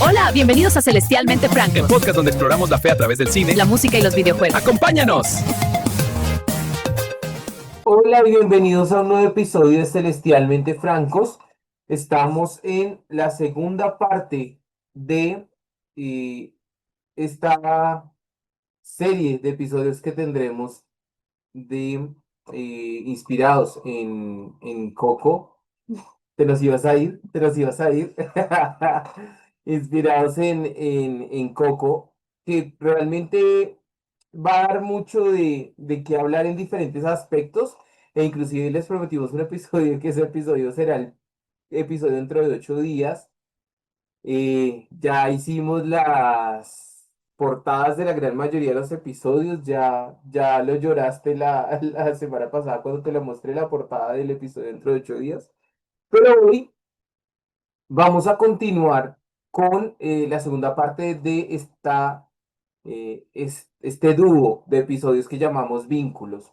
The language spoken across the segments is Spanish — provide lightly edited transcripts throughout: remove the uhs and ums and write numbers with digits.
Hola, bienvenidos a Celestialmente El Francos, podcast donde exploramos la fe a través del cine. la música y los videojuegos. ¡Acompáñanos! Hola, bienvenidos a un nuevo episodio de Celestialmente Francos. Estamos en la segunda parte de esta serie de episodios que tendremos de inspirados en Coco. Te nos ibas a ir, te nos ibas a ir. Inspirados en Coco, que realmente va a dar mucho de qué hablar en diferentes aspectos. E inclusive les prometimos un episodio, que ese episodio será el episodio dentro de 8 días. Ya hicimos las portadas de la gran mayoría de los episodios. Ya lo lloraste la semana pasada cuando te la mostré la portada del episodio dentro de 8 días. Pero hoy vamos a continuar con la segunda parte de este dúo de episodios que llamamos Vínculos.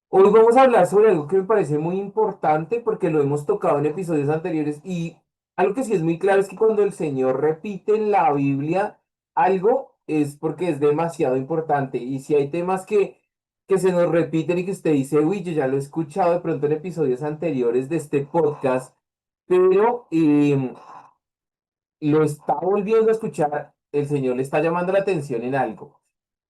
Hoy vamos a hablar sobre algo que me parece muy importante porque lo hemos tocado en episodios anteriores, y algo que sí es muy claro es que cuando el Señor repite en la Biblia algo es porque es demasiado importante. Y si hay temas que se nos repiten y que usted dice, uy, yo ya lo he escuchado de pronto en episodios anteriores de este podcast, pero lo está volviendo a escuchar, el Señor le está llamando la atención en algo.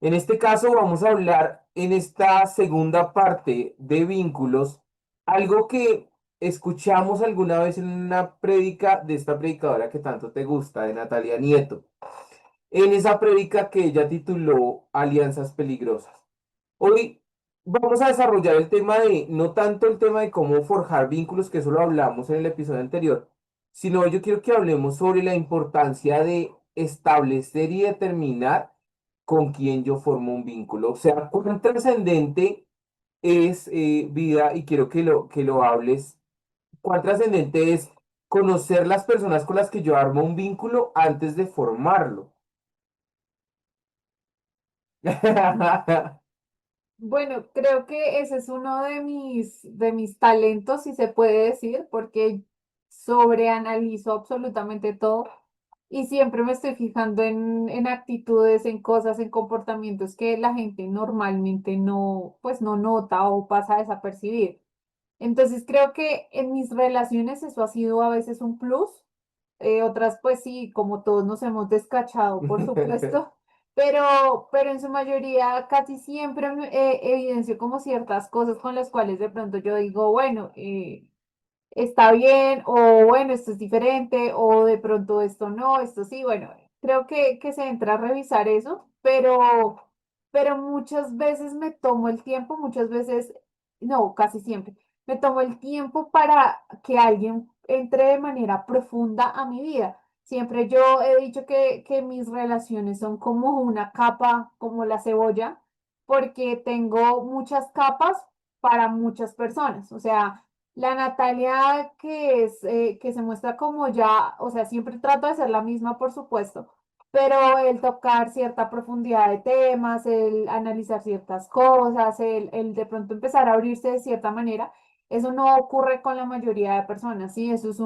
En este caso vamos a hablar en esta segunda parte de Vínculos, algo que escuchamos alguna vez en una prédica de esta predicadora que tanto te gusta, de Natalia Nieto. En esa prédica que ella tituló Alianzas Peligrosas. Hoy vamos a desarrollar el tema de, no tanto el tema de cómo forjar vínculos, que eso lo hablamos en el episodio anterior, sino yo quiero que hablemos sobre la importancia de establecer y determinar con quién yo formo un vínculo. O sea, cuán trascendente es vida, y quiero que lo hables, cuán trascendente es conocer las personas con las que yo armo un vínculo antes de formarlo. Bueno, creo que ese es uno de mis talentos, si se puede decir, porque sobreanalizo absolutamente todo y siempre me estoy fijando en actitudes, en cosas, en comportamientos que la gente normalmente no, pues no nota o pasa desapercibir. Entonces creo que en mis relaciones eso ha sido a veces un plus, otras pues sí, como todos nos hemos descachado, por supuesto, pero en su mayoría casi siempre evidencio como ciertas cosas con las cuales de pronto yo digo, bueno, está bien, o bueno, esto es diferente, o de pronto esto no, esto sí, bueno, creo que se entra a revisar eso, pero muchas veces me tomo el tiempo, muchas veces, no, casi siempre, me tomo el tiempo para que alguien entre de manera profunda a mi vida. Siempre yo he dicho que mis relaciones son como una capa, como la cebolla, porque tengo muchas capas para muchas personas, o sea, la Natalia que se muestra como ya, o sea, siempre trato de ser la misma, por supuesto, pero el tocar cierta profundidad de temas, el analizar ciertas cosas, el de pronto empezar a abrirse de cierta manera, eso no ocurre con la mayoría de personas, ¿sí? Eso es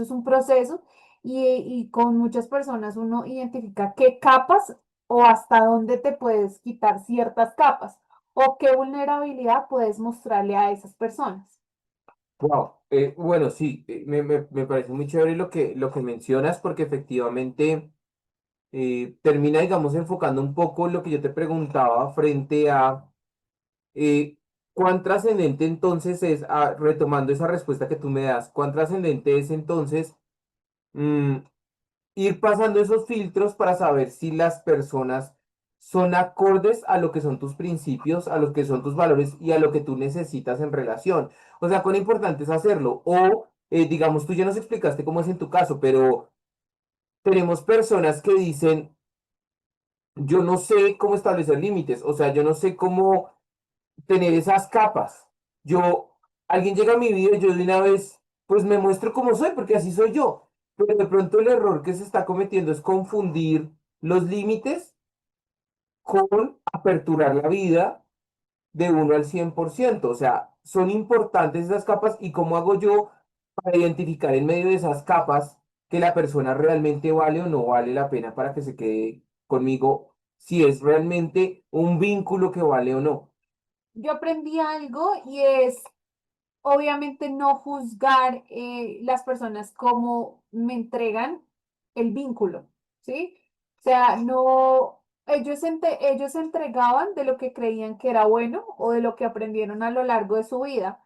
un proceso y con muchas personas uno identifica qué capas o hasta dónde te puedes quitar ciertas capas o qué vulnerabilidad puedes mostrarle a esas personas. Wow, bueno, sí, me parece muy chévere lo que mencionas, porque efectivamente termina, digamos, enfocando un poco lo que yo te preguntaba frente a eh, cuán trascendente entonces es, retomando esa respuesta que tú me das, cuán trascendente es entonces mm, ir pasando esos filtros para saber si las personas son acordes a lo que son tus principios, a lo que son tus valores y a lo que tú necesitas en relación. O sea, cuán importante es hacerlo. O, digamos, tú ya nos explicaste cómo es en tu caso, pero tenemos personas que dicen, yo no sé cómo establecer límites, o sea, yo no sé cómo tener esas capas. Alguien llega a mi vida y yo de una vez, pues me muestro como soy, porque así soy yo. Pero de pronto el error que se está cometiendo es confundir los límites con aperturar la vida de uno al 100%. O sea, son importantes esas capas, y cómo hago yo para identificar en medio de esas capas que la persona realmente vale o no vale la pena para que se quede conmigo, si es realmente un vínculo que vale o no. Yo aprendí algo y es obviamente no juzgar las personas como me entregan el vínculo, ¿sí? O sea, no, ellos entregaban de lo que creían que era bueno o de lo que aprendieron a lo largo de su vida.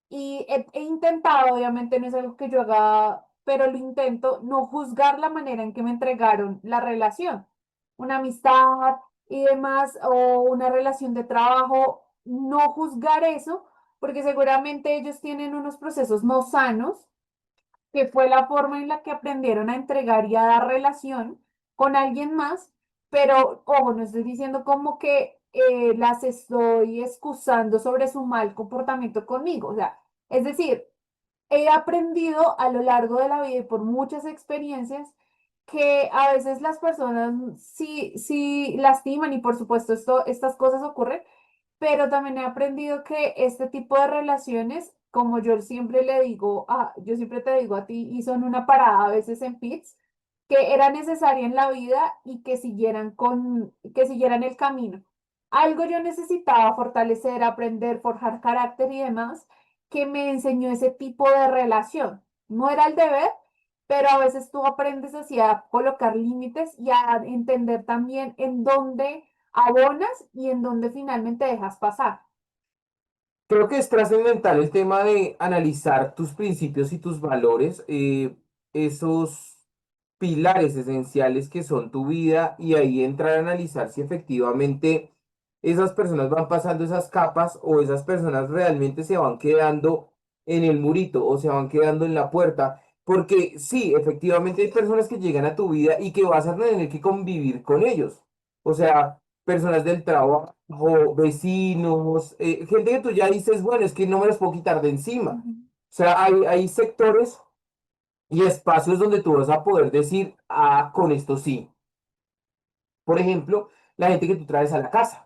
Y he intentado, obviamente no es algo que yo haga, pero lo intento, no juzgar la manera en que me entregaron la relación, una amistad y demás, o una relación de trabajo, no juzgar eso, porque seguramente ellos tienen unos procesos no sanos, que fue la forma en la que aprendieron a entregar y a dar relación con alguien más, pero ojo, no estoy diciendo como que las estoy excusando sobre su mal comportamiento conmigo, o sea, es decir, he aprendido a lo largo de la vida y por muchas experiencias que a veces las personas sí lastiman y por supuesto estas cosas ocurren, pero también he aprendido que este tipo de relaciones, como yo siempre le digo, yo siempre te digo a ti, y son una parada a veces en pits, que era necesaria en la vida y que siguieran el camino. Algo yo necesitaba fortalecer, aprender, forjar carácter y demás, que me enseñó ese tipo de relación. No era el deber, pero a veces tú aprendes así a colocar límites y a entender también en dónde abonas y en dónde finalmente dejas pasar. Creo que es trascendental el tema de analizar tus principios y tus valores, esos pilares esenciales que son tu vida y ahí entrar a analizar si efectivamente esas personas van pasando esas capas o esas personas realmente se van quedando en el murito o se van quedando en la puerta. Porque sí, efectivamente hay personas que llegan a tu vida y que vas a tener que convivir con ellos. O sea, personas del trabajo, vecinos, gente que tú ya dices, bueno, es que no me los puedo quitar de encima. Ujú. O sea, hay sectores y espacios donde tú vas a poder decir, ah, con esto sí. Por ejemplo, la gente que tú traes a la casa.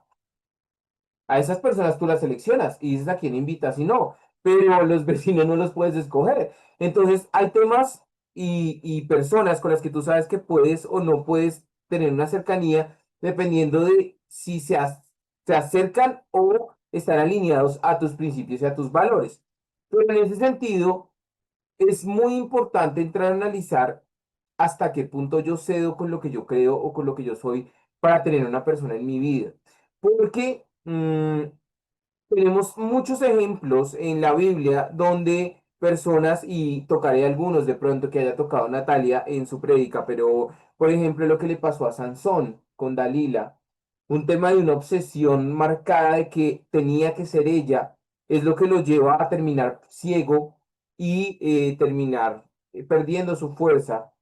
A esas personas tú las seleccionas y dices a quién invitas y no, pero los vecinos no los puedes escoger. Entonces, hay temas y personas con las que tú sabes que puedes o no puedes tener una cercanía dependiendo de si se acercan o están alineados a tus principios y a tus valores. Pero en ese sentido, es muy importante entrar a analizar hasta qué punto yo cedo con lo que yo creo o con lo que yo soy para tener una persona en mi vida. Porque tenemos muchos ejemplos en la Biblia donde personas, y tocaré algunos de pronto que haya tocado Natalia en su prédica, pero por ejemplo lo que le pasó a Sansón con Dalila, un tema de una obsesión marcada de que tenía que ser ella, es lo que lo lleva a terminar ciego y terminar perdiendo su fuerza,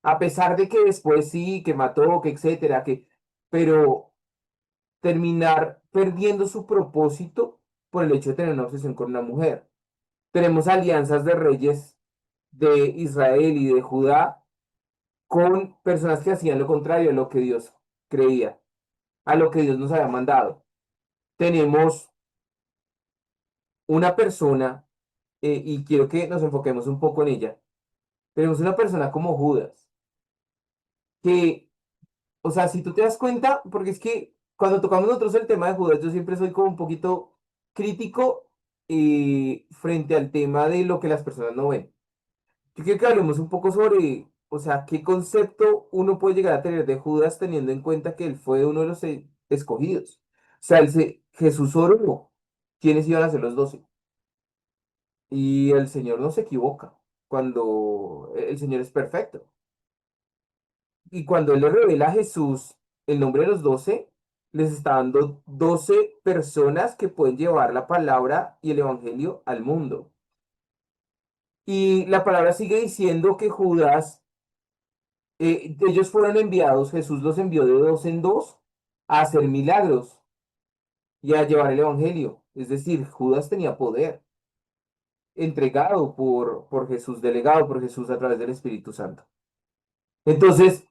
a pesar de que después sí, que mató, que etcétera, pero terminar perdiendo su propósito por el hecho de tener una obsesión con una mujer. Tenemos alianzas de reyes de Israel y de Judá con personas que hacían lo contrario a lo que Dios creía, a lo que Dios nos había mandado. Tenemos una persona, y quiero que nos enfoquemos un poco en ella, tenemos una persona como Judas, que, o sea, si tú te das cuenta, porque es que cuando tocamos nosotros el tema de Judas, yo siempre soy como un poquito crítico frente al tema de lo que las personas no ven. Yo quiero que hablemos un poco sobre, o sea, qué concepto uno puede llegar a tener de Judas teniendo en cuenta que él fue uno de los escogidos. O sea, Jesús oró quiénes iban a ser los 12. Y el Señor no se equivoca cuando el Señor es perfecto. Y cuando Él le revela a Jesús el nombre de los 12, les está dando 12 personas que pueden llevar la palabra y el evangelio al mundo. Y la palabra sigue diciendo que Judas, ellos fueron enviados, Jesús los envió de dos en dos a hacer milagros y a llevar el evangelio. Es decir, Judas tenía poder entregado por Jesús, delegado por Jesús a través del Espíritu Santo. Entonces,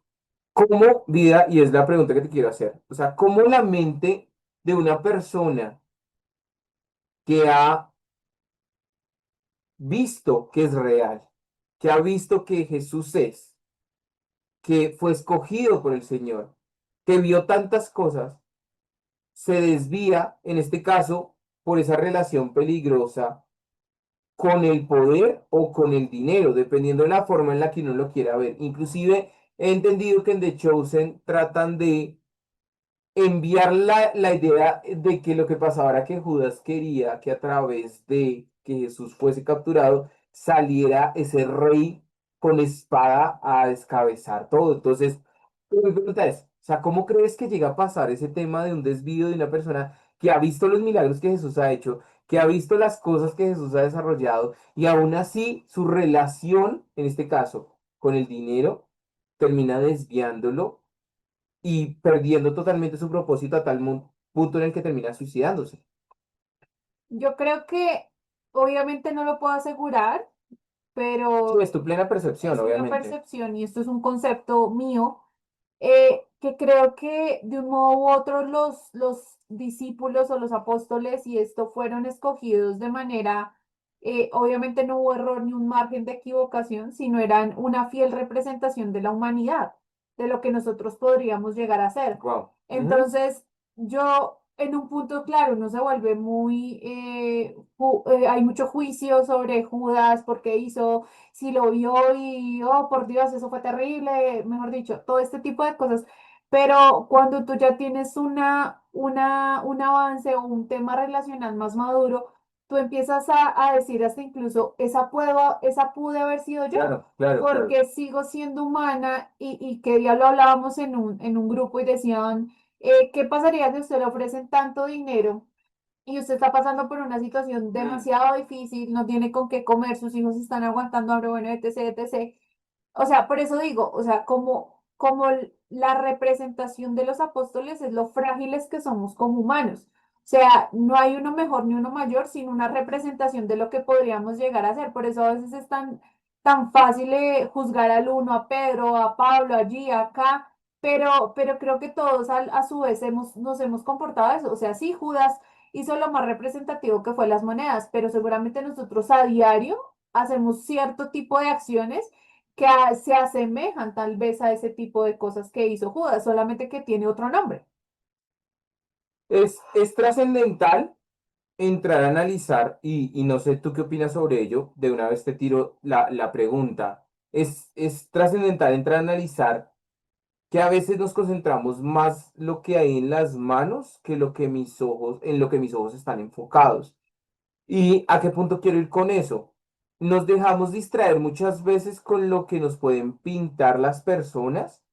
¿cómo vida, y es la pregunta que te quiero hacer, o sea, cómo la mente de una persona que ha visto que es real, que ha visto que Jesús es, que fue escogido por el Señor, que vio tantas cosas, se desvía, en este caso, por esa relación peligrosa con el poder o con el dinero, dependiendo de la forma en la que uno lo quiera ver. Inclusive he entendido que en The Chosen tratan de enviar la idea de que lo que pasaba era que Judas quería que a través de que Jesús fuese capturado, saliera ese rey con espada a descabezar todo. Entonces, mi pregunta es, o sea, ¿cómo crees que llega a pasar ese tema de un desvío de una persona que ha visto los milagros que Jesús ha hecho, que ha visto las cosas que Jesús ha desarrollado y aún así su relación, en este caso, con el dinero, termina desviándolo y perdiendo totalmente su propósito a tal punto en el que termina suicidándose? Yo creo que obviamente no lo puedo asegurar, Sí, pero es tu plena percepción, es una obviamente. percepción y esto es un concepto mío, que creo que de un modo u otro los discípulos o los apóstoles y esto fueron escogidos de manera, obviamente no hubo error ni un margen de equivocación, sino eran una fiel representación de la humanidad, de lo que nosotros podríamos llegar a ser. Wow. Entonces, yo en un punto, claro, uno se vuelve muy, hay mucho juicio sobre Judas porque hizo, si lo vio y, oh, por Dios, eso fue terrible, mejor dicho, todo este tipo de cosas. Pero cuando tú ya tienes un avance o un tema relacional más maduro, tú empiezas a decir hasta incluso, esa pude haber sido yo, Claro, claro, claro. porque sigo siendo humana y que ya lo hablábamos en un grupo y decían, ¿qué pasaría si usted le ofrecen tanto dinero y usted está pasando por una situación Mm, demasiado difícil, no tiene con qué comer, sus hijos están aguantando hambre, bueno, etc, etc? O sea, por eso digo, o sea, la representación de los apóstoles es lo frágiles que somos como humanos. O sea, no hay uno mejor ni uno mayor, sino una representación de lo que podríamos llegar a ser. Por eso a veces es tan fácil juzgar al uno, a Pedro, a Pablo, allí, acá, pero creo que todos a su vez nos hemos comportado eso. O sea, sí, Judas hizo lo más representativo que fue las monedas, pero seguramente nosotros a diario hacemos cierto tipo de acciones que se asemejan tal vez a ese tipo de cosas que hizo Judas, solamente que tiene otro nombre. Es trascendental entrar a analizar, y no sé tú qué opinas sobre ello, de una vez te tiro la pregunta. Es trascendental entrar a analizar que a veces nos concentramos más lo que hay en las manos que lo que mis ojos, en lo que mis ojos están enfocados. ¿Y a qué punto quiero ir con eso? Nos dejamos distraer muchas veces con lo que nos pueden pintar las personas,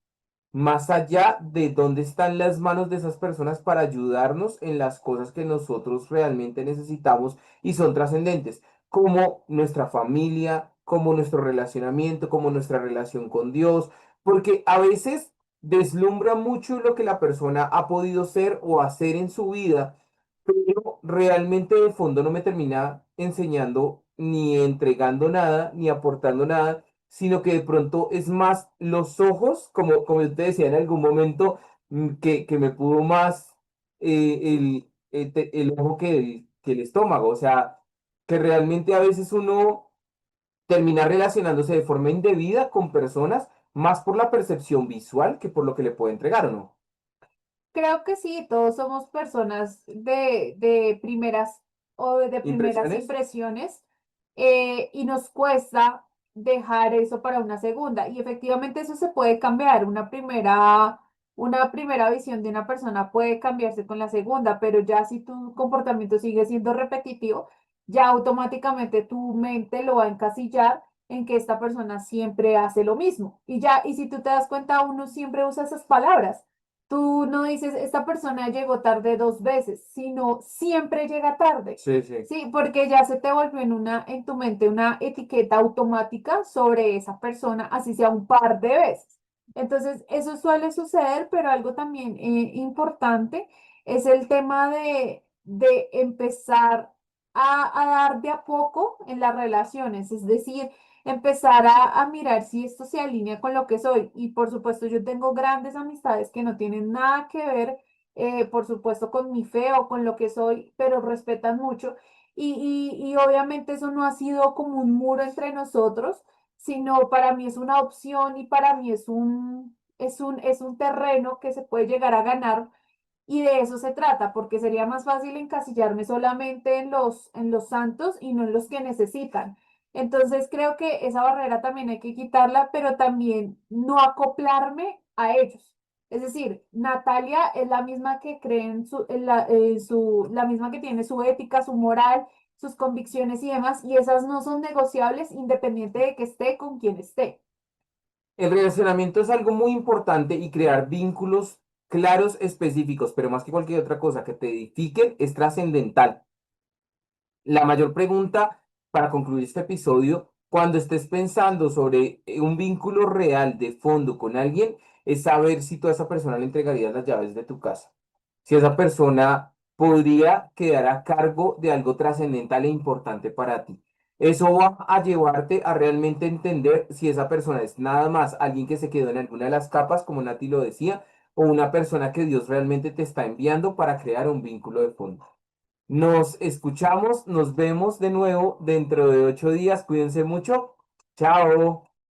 más allá de dónde están las manos de esas personas para ayudarnos en las cosas que nosotros realmente necesitamos y son trascendentes, como nuestra familia, como nuestro relacionamiento, como nuestra relación con Dios, porque a veces deslumbra mucho lo que la persona ha podido ser o hacer en su vida, pero realmente de fondo no me termina enseñando ni entregando nada, ni aportando nada, sino que de pronto es más los ojos, como yo te decía en algún momento, que me pudo más el ojo que el estómago. O sea, que realmente a veces uno termina relacionándose de forma indebida con personas más por la percepción visual que por lo que le puede entregar o no. Creo que sí, todos somos personas de primeras o de primeras ¿Impresiones? impresiones, y nos cuesta dejar eso para una segunda. Y efectivamente eso se puede cambiar. Una primera visión de una persona puede cambiarse con la segunda, pero ya si tu comportamiento sigue siendo repetitivo, ya automáticamente tu mente lo va a encasillar en que esta persona siempre hace lo mismo. Y ya, y si tú te das cuenta, uno siempre usa esas palabras. Tú no dices, esta persona llegó tarde 2 veces, sino siempre llega tarde. Sí, sí. Sí, porque ya se te volvió en tu mente una etiqueta automática sobre esa persona, así sea un par de veces. Entonces, eso suele suceder, pero algo también importante es el tema de empezar a dar de a poco en las relaciones, es decir, empezar a mirar si esto se alinea con lo que soy. Y por supuesto, yo tengo grandes amistades que no tienen nada que ver, por supuesto, con mi fe o con lo que soy, pero respetan mucho. Y obviamente eso no ha sido como un muro entre nosotros, sino para mí es una opción y para mí es un terreno que se puede llegar a ganar y de eso se trata, porque sería más fácil encasillarme solamente en los santos y no en los que necesitan. Entonces creo que esa barrera también hay que quitarla, pero también no acoplarme a ellos. Es decir, Natalia es la misma que cree la misma que tiene su ética, su moral, sus convicciones y demás, y esas no son negociables independiente de que esté con quien esté. El relacionamiento es algo muy importante y crear vínculos claros, específicos, pero más que cualquier otra cosa que te edifiquen es trascendental. La mayor pregunta para concluir este episodio, cuando estés pensando sobre un vínculo real de fondo con alguien, es saber si tú a esa persona le entregarías las llaves de tu casa. Si esa persona podría quedar a cargo de algo trascendental e importante para ti. Eso va a llevarte a realmente entender si esa persona es nada más alguien que se quedó en alguna de las capas, como Nati lo decía, o una persona que Dios realmente te está enviando para crear un vínculo de fondo. Nos escuchamos, nos vemos de nuevo dentro de 8 días. Cuídense mucho. Chao.